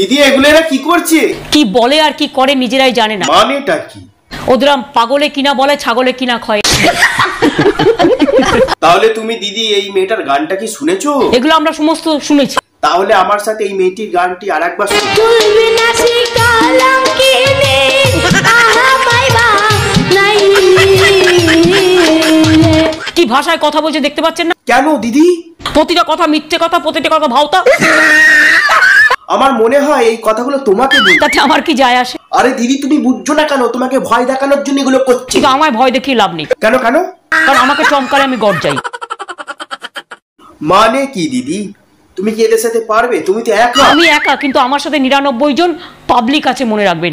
দিদি এগুলো এরা কি করছে? কি বলে আর কি করে নিজেরাই জানে না। মানেটা কি? ওদের পাগলে কিনা বলে, ছাগলে কিনা খয়। তাহলে তুমি দিদি এই মেয়েটার গানটা কি শুনেছো? এগুলো আমরা সমস্ত শুনেছি। তাহলে আমার সাথে এই মেয়েটির গানটি আরেকবার কি ভাষায় কথা বলছে দেখতে পাচ্ছেন না? কেন দিদি? প্রতিটা কথা মিথ্যে কথা, প্রতিটা কথা ভাওতা। আমার মনে হয় এই কথাগুলো তোমাকে বলতে। তাতে আমার কি যায় আসে? আরে দিদি তুমি বুঝছো না কেন? তোমাকে ভয় দেখানোর জন্য এগুলো করছে। কিন্তু আমায় ভয় দেখিয়ে লাভ নেই। কেন কেন? কারণ আমাকে চমকালে আমি গড় যাই। মানে কি দিদি? তুমি কি এদের সাথে পারবে? তুমি তো একা। আমি একা, কিন্তু আমার সাথে 99 জন পাবলিক আছে, মনে রাখবেন।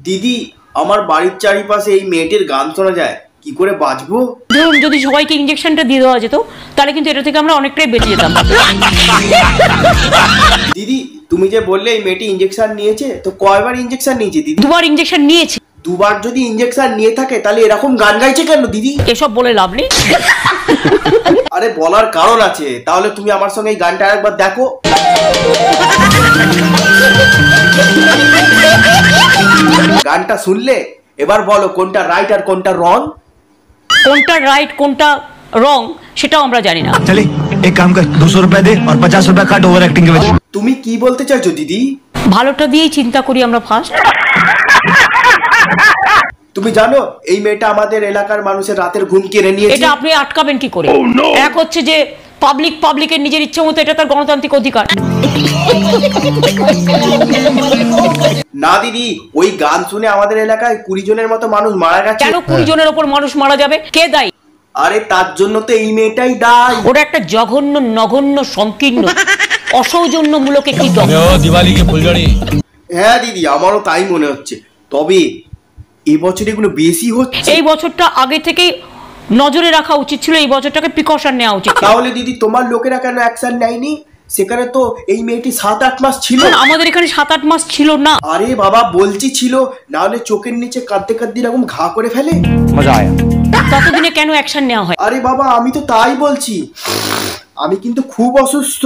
দিদি আমার বাড়ির চারিপাশে এই মেয়েটির গান শোনা যায়, কি করে বাঁচবো? ধরুন যদি সবাইকে ইনজেকশনটা দিয়ে দেওয়া যেত, তাহলে কিন্তু এটা থেকে আমরা অনেকটাই বেঁচে যেতাম। দিদি তুমি যে বললে এই মেয়েটি ইনজেকশন নিয়েছে, তো কয়বার ইনজেকশন নিয়েছে দিদি? 2বার ইনজেকশন নিয়েছে। 2বার যদি ইনজেকশন নিয়ে থাকে তাহলে এরকম গান গাইছে কেন দিদি? এসব বলে লাভ নেই। আরে বলার কারণ আছে। তাহলে তুমি আমার সঙ্গে এই গানটা একবার দেখো। গানটা শুনলে এবার বলো কোনটা রাইট আর কোনটা রং। কোনটা রাইট কোনটা রং সেটাও আমরা জানি না। চলে এক কাম কর, 200 रुपए दे और 50 रुपए काट ओवर एक्टिंग के वजह। তুমি কি বলতে চাইছো দিদি? ভালোটা দিয়েই চিন্তা করি আমরা ফার্স্ট। তুমি জানো এই মেয়েটা আমাদের এলাকার মানুষের রাতের ঘুম কেড়ে নিয়েছে। এটা আপনি আটকাবেন কি করে? এক হচ্ছে যে পাবলিকের নিজের ইচ্ছে মতো, এটা তার গণতান্ত্রিক অধিকার। না দিদি, ওই গান শুনে আমাদের এলাকায় 20 জনের মতো মানুষ মারা গেছে। কেন 20 জনের ওপর মানুষ মারা যাবে? কে দায়ী? আরে তার জন্য তো এই মেয়েটাই দায়ী। ওটা একটা জঘন্য, নগণ্য, সংকীর্ণ, অসৌজন্যমূলক একটি দল। দিওয়ালি কে ফুলঝড়ি। হ্যাঁ দিদি আমারও তাই মনে হচ্ছে। তবে এই বছর এগুলো বেশি হচ্ছে। এই বছরটা আগে থেকেই নজরে রাখা উচিত ছিল, এই বছরটাকে প্রিকশন নেওয়া উচিত। তাহলে দিদি তোমার লোকেরা কেন অ্যাকশন নেয়নি? সেখানে তো এই মেয়েটি 7-8 মাস ছিল। আমাদের এখানে 7-8 মাস ছিল না। আরে বাবা বলছি ছিল, না হলে চোখের নিচে কাঁদতে কাঁদতে এরকম ঘা করে ফেলে। মজা আয়া। ততদিনে কেন অ্যাকশন নেওয়া হয়? আরে বাবা আমি তো তাই বলছি। আমি কিন্তু খুব অসুস্থ,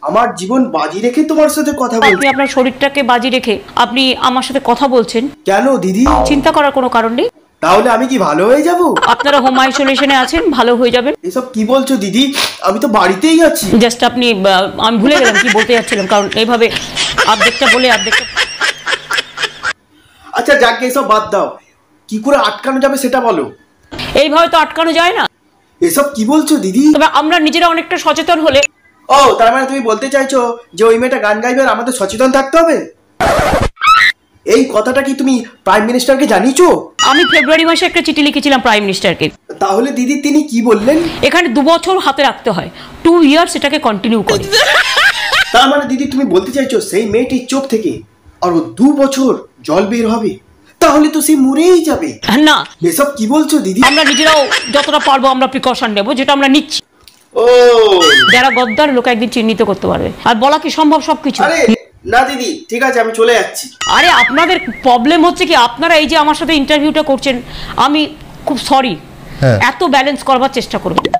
আমার জীবন বাজি রেখে তোমার সাথে কথা বলছি। আপনি আপনার শরীরটাকে বাজি রেখে আপনি আমার সাথে কথা বলছেন। কেন দিদি? চিন্তা করার কোনো কারণ নেই। তাহলে আমি কি ভালো হয়ে যাব? আপনারা হোম আইসোলেশনে আছেন, ভালো হয়ে যাবেন। এসব কি বলছো দিদি? আমি তো বাড়িতেই আছি। জাস্ট আপনি আমি ভুলে গেলাম কি বলতে যাচ্ছিলাম, কারণ এইভাবে অর্ধেকটা বলে অর্ধেকটা। আচ্ছা যাকে এসব বাদ দাও, কি করে আটকানো যাবে সেটা বলো। এইভাবে তো আটকানো যায় না। এসব কি বলছো দিদি? তবে আমরা নিজেরা অনেকটা সচেতন হলে। ও তার মানে তুমি বলতে চাইছো যে ওই মেয়েটা গান গাইবে আর আমাদের সচেতন থাকতে হবে? এই কথাটা কি তুমি প্রাইম মিনিস্টারকে জানিয়েছো? আমি ফেব্রুয়ারি মাসে একটা চিঠি লিখেছিলাম প্রাইম মিনিস্টারকে। তাহলে দিদি তিনি কি বললেন? এখানে 2 বছর হাতে রাখতে হয়, 2 ইয়ার্স এটাকে কন্টিনিউ করে। তার মানে দিদি তুমি বলতে চাইছো সেই মেয়েটির চোখ থেকে আরো 2 বছর জল বের হবে? তাহলে তো সে মরেই যাবে। না এসব কি বলছো দিদি? আমরা নিজেরাও যতটা পারবো আমরা প্রিকশন নেবো, যেটা আমরা নিচ্ছি। ও যারা গদ্দার লোক একদিন চিহ্নিত করতে পারবে। আর বলা কি সম্ভব সবকিছু? আরে না দিদি ঠিক আছে আমি চলে যাচ্ছি। আরে আপনাদের প্রবলেম হচ্ছে কি, আপনারা এই যে আমার সাথে ইন্টারভিউটা করছেন, আমি খুব সরি, এত ব্যালেন্স করবার চেষ্টা করবেন।